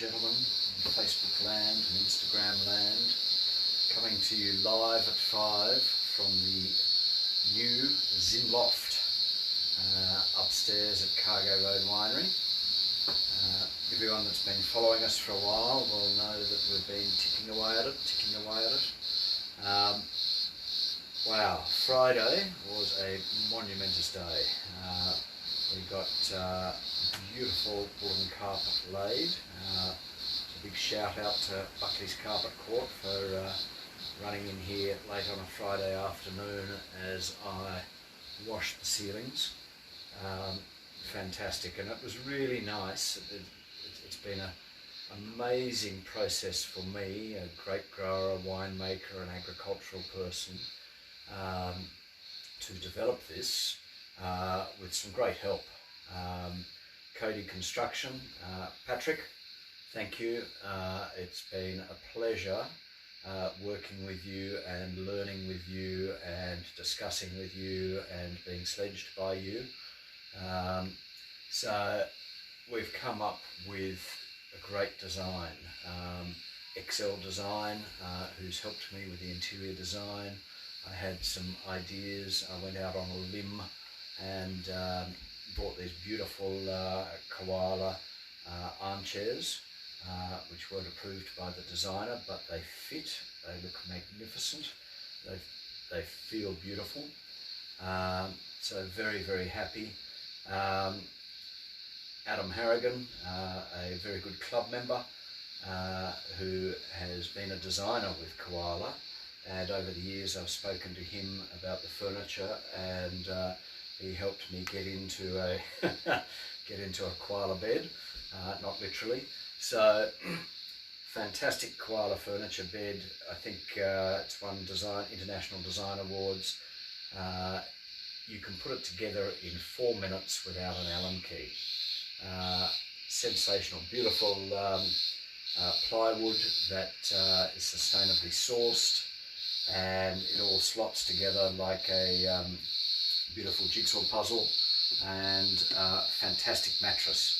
gentlemen in Facebook land and Instagram land, coming to you live at 5 from the new Zin Loft upstairs at Cargo Road Winery. Everyone that's been following us for a while will know that we've been ticking away at it. Wow, Friday was a monumentous day. We got beautiful woolen carpet laid. A big shout out to Buckley's Carpet Court for running in here late on a Friday afternoon as I washed the ceilings. Fantastic, and it was really nice. It's been an amazing process for me, a grape grower, a winemaker, an agricultural person, to develop this with some great help. Cody Construction, Patrick, thank you. It's been a pleasure working with you and learning with you and discussing with you and being sledged by you. So we've come up with a great design. Excel Design, who's helped me with the interior design. I had some ideas. I went out on a limb and bought these beautiful koala armchairs, which weren't approved by the designer, but they fit. They look magnificent. They feel beautiful. So very, very happy. Adam Harrigan, a very good club member, who has been a designer with Koala, and over the years I've spoken to him about the furniture, and he helped me get into a koala bed, not literally. So fantastic koala furniture bed. I think it's won International Design Awards. You can put it together in 4 minutes without an Allen key. Sensational, beautiful plywood that is sustainably sourced, and it all slots together like a beautiful jigsaw puzzle, and fantastic mattress.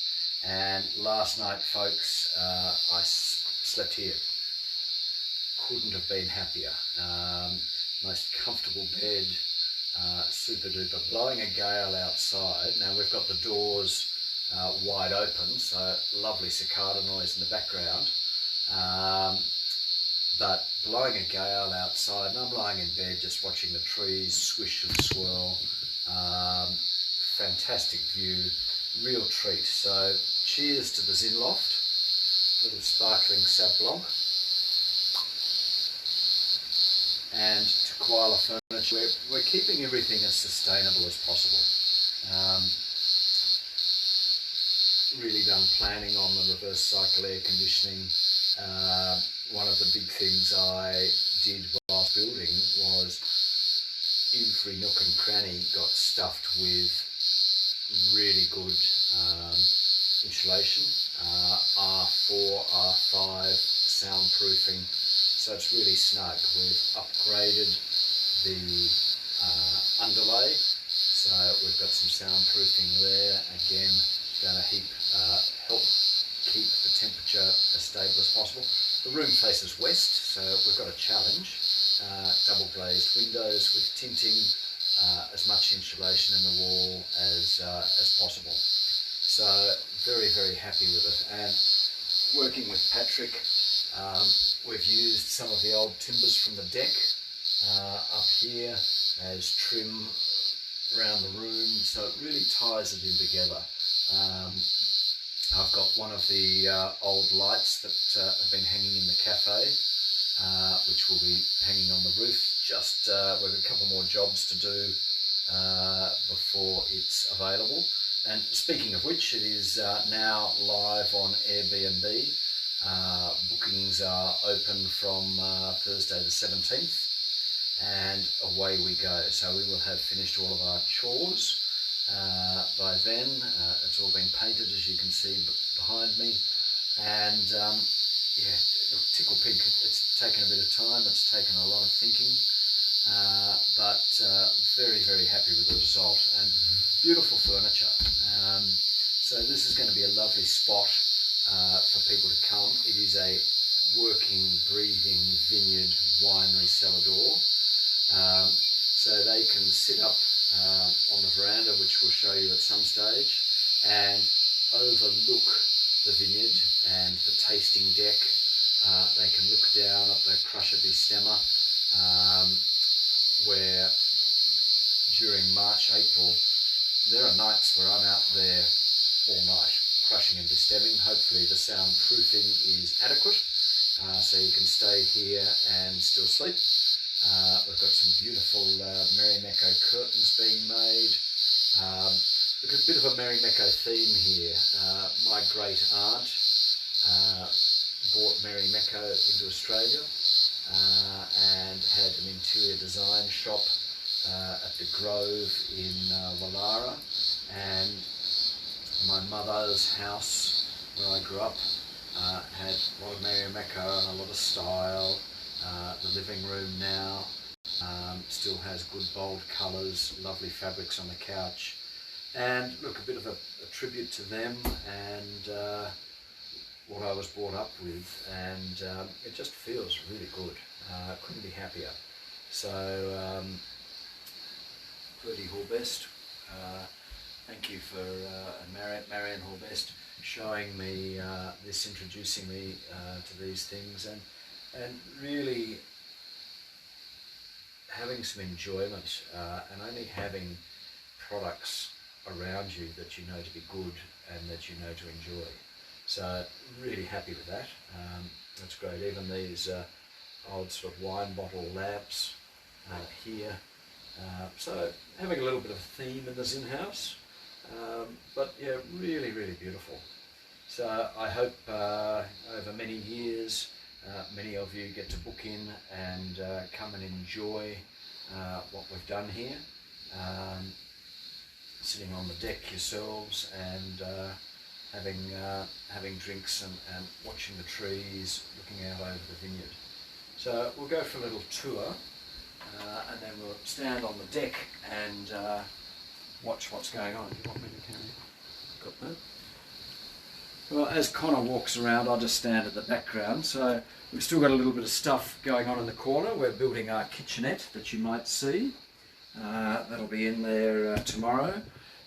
And last night, folks, I slept here. Couldn't have been happier. Most comfortable bed. Super duper, blowing a gale outside. Now we've got the doors wide open, so lovely cicada noise in the background, but blowing a gale outside, and I'm lying in bed just watching the trees swish and swirl. Fantastic view, real treat. So cheers to the Zin Loft, little sparkling Sauv Blanc, and to Koala Furniture. We're keeping everything as sustainable as possible. Really done planning on the reverse cycle air conditioning. One of the big things I did whilst building was every nook and cranny got stuffed with really good insulation, R4, R5 soundproofing. So it's really snug. We've upgraded the underlay, so we've got some soundproofing there. Again, going to help keep the temperature as stable as possible. The room faces west, so we've got a challenge. Double glazed windows with tinting, as much insulation in the wall as possible. So very, very happy with it. And working with Patrick, we've used some of the old timbers from the deck up here as trim around the room, so it really ties it in together. I've got one of the old lights that have been hanging in the cafe, which will be hanging on the roof. Just we've got a couple more jobs to do before it's available. And speaking of which, it is now live on Airbnb. Bookings are open from Thursday the 17th, and away we go. So we will have finished all of our chores by then. It's all been painted, as you can see behind me, and yeah, tickle pink. It's taken a bit of time, it's taken a lot of thinking, but very, very happy with the result, and beautiful furniture. So this is going to be a lovely spot for people to come. It is a working, breathing vineyard, winery, cellar door. So they can sit up on the veranda, which we'll show you at some stage, and overlook the vineyard and the tasting deck. They can look down at the Crusher di Stemma, where during March, April, there are nights where I'm out there all night, crushing and destemming. Hopefully the soundproofing is adequate, so you can stay here and still sleep. We've got some beautiful Marimekko curtains being made. Look, a bit of a Marimekko theme here. My great aunt brought Marimekko into Australia and had an interior design shop at the Grove in Wallara, and my mother's house where I grew up had a lot of Marimekko and a lot of style. The living room now still has good bold colours, lovely fabrics on the couch, and look, a bit of a tribute to them and what I was brought up with, and it just feels really good. Couldn't be happier. So Bertie Horbest, thank you for Marion Horbest showing me this, introducing me to these things, and really having some enjoyment and only having products around you that you know to be good and that you know to enjoy. So really happy with that. That's great. Even these old sort of wine bottle lamps here. So having a little bit of a theme in the Zin house, but yeah, really, really beautiful. So I hope over many years many of you get to book in and come and enjoy what we've done here, sitting on the deck yourselves and having drinks and watching the trees, looking out over the vineyard. So we'll go for a little tour and then we'll stand on the deck and watch what's going on. Do you want me to carry? Got that? Well, as Connor walks around, I'll just stand at the background. So we've still got a little bit of stuff going on in the corner. We're building our kitchenette that you might see. That'll be in there tomorrow.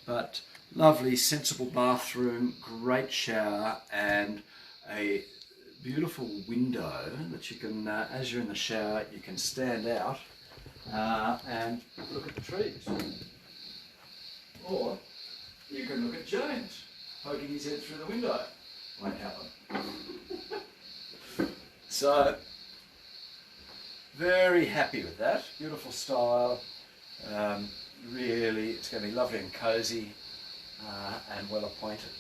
But lovely, sensible bathroom, great shower, and a beautiful window that you can, as you're in the shower, you can stand out and look at the trees. Or you can look at James poking his head through the window. Won't happen. So, very happy with that. Beautiful style. Really, it's going to be lovely and cosy and well appointed.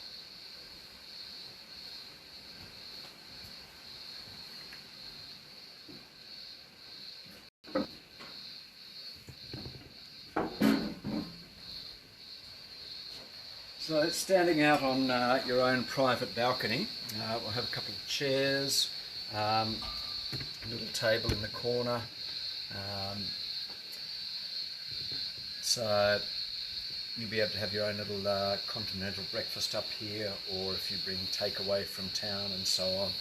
So standing out on your own private balcony, we'll have a couple of chairs, a little table in the corner, so you'll be able to have your own little continental breakfast up here, or if you bring takeaway from town and so on,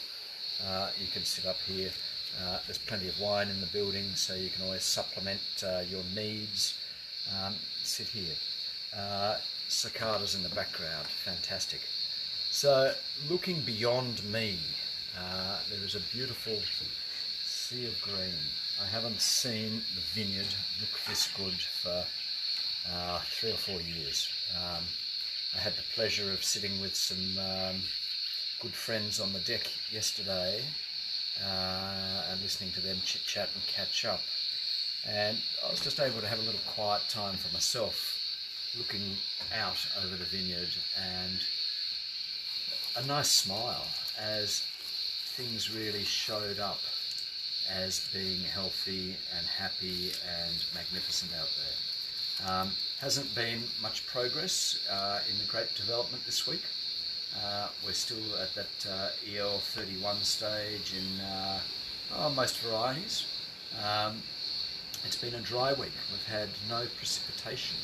you can sit up here. There's plenty of wine in the building, so you can always supplement your needs. Sit here. Cicadas in the background, fantastic. So looking beyond me, there is a beautiful sea of green. I haven't seen the vineyard look this good for 3 or 4 years. I had the pleasure of sitting with some good friends on the deck yesterday and listening to them chit chat and catch up, and I was just able to have a little quiet time for myself, looking out over the vineyard, and a nice smile as things really showed up as being healthy and happy and magnificent out there. Hasn't been much progress in the grape development this week. We're still at that EL 31 stage in most varieties. It's been a dry week. We've had no precipitation,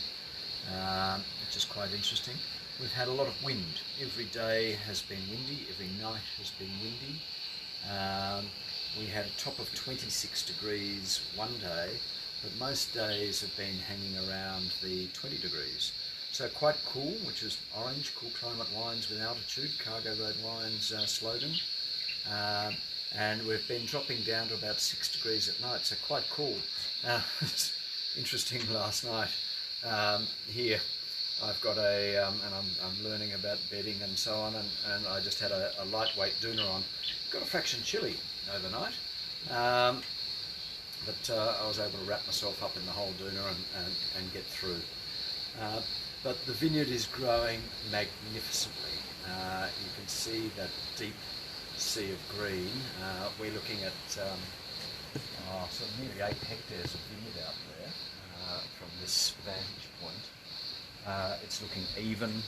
which is quite interesting. we've had a lot of wind. Every day has been windy, every night has been windy. We had a top of 26 degrees one day, but most days have been hanging around the 20 degrees. So quite cool, which is Orange, Cool Climate Wines with Altitude, Cargo Road Wines slogan. And we've been dropping down to about 6 degrees at night, so quite cool. It's interesting last night here. I've got and I'm learning about bedding and so on, and I just had a lightweight doona on. Got a fraction chilly overnight, but I was able to wrap myself up in the whole doona and get through. But the vineyard is growing magnificently. You can see that deep sea of green. We're looking at sort of nearly 8 hectares of vineyard out there from this vantage point. It's looking even.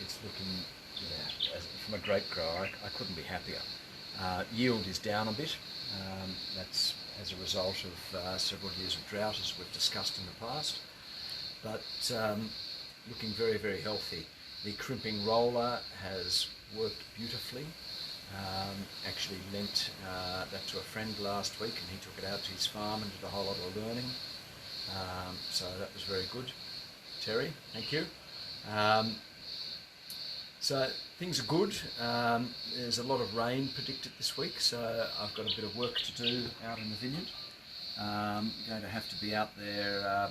It's looking, from a grape grower, I couldn't be happier. Yield is down a bit. That's as a result of several years of drought, as we've discussed in the past. But looking very, very healthy. The crimping roller has worked beautifully. Actually lent that to a friend last week, and he took it out to his farm and did a whole lot of learning. So that was very good. Terry, thank you. So things are good. There's a lot of rain predicted this week, so I've got a bit of work to do out in the vineyard. Going to have to be out there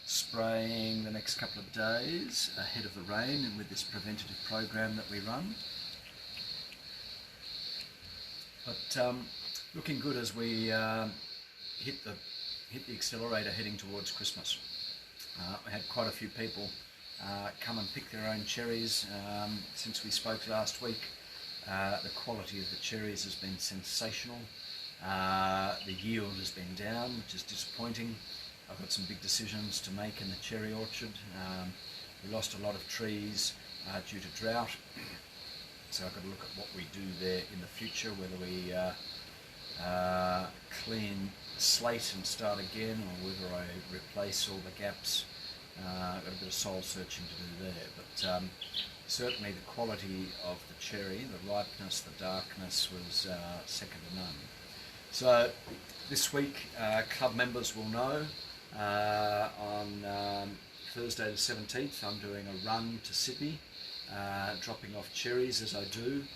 spraying the next couple of days ahead of the rain, and with this preventative program that we run. But looking good as we hit the accelerator heading towards Christmas. I had quite a few people come and pick their own cherries since we spoke last week. The quality of the cherries has been sensational. The yield has been down, which is disappointing. I've got some big decisions to make in the cherry orchard. We lost a lot of trees due to drought, so I've got to look at what we do there in the future, whether we clean the slate and start again, or whether I replace all the gaps. I've got a bit of soul searching to do there, but certainly the quality of the cherry, the ripeness, the darkness was second to none. So this week club members will know on Thursday the 17th I'm doing a run to Sydney, dropping off cherries as I do,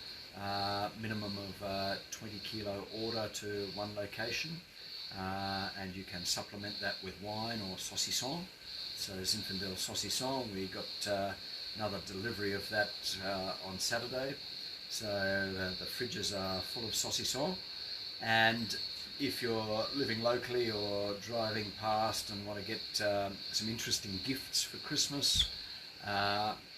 minimum of 20 kilo order to one location, and you can supplement that with wine or saucisson. So Zinfandel saucisson, we got another delivery of that on Saturday, so the fridges are full of saucisson. And if you're living locally or driving past and want to get some interesting gifts for Christmas,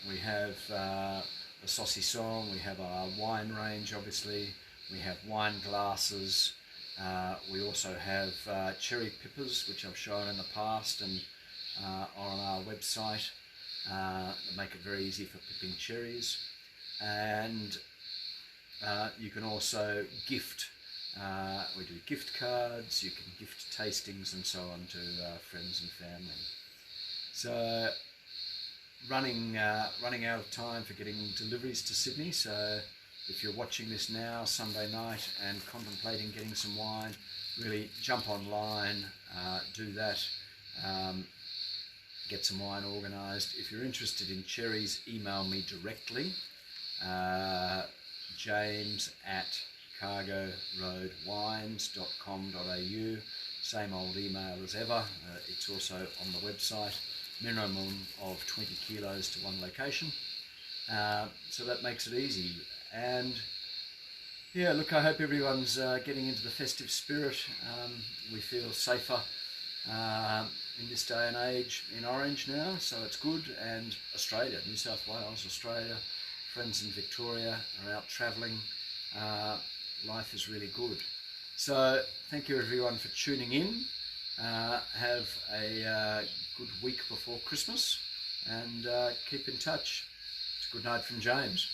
we have the saucisson, we have our wine range obviously, we have wine glasses, we also have cherry pippers, which I've shown in the past and on our website, that make it very easy for pipping cherries. And you can also gift. We do gift cards, you can gift tastings and so on to friends and family. So running out of time for getting deliveries to Sydney, so if you're watching this now, Sunday night, and contemplating getting some wine, really jump online, do that, get some wine organised. If you're interested in cherries, email me directly, james@cargoroadwines.com.au, same old email as ever. It's also on the website, minimum of 20 kilos to one location, so that makes it easy. And yeah, look, I hope everyone's getting into the festive spirit. We feel safer in this day and age in Orange now, so it's good. And Australia, New South Wales, Australia, friends in Victoria are out travelling. Life is really good. So thank you everyone for tuning in. Have a good week before Christmas, and keep in touch. It's a good night from James.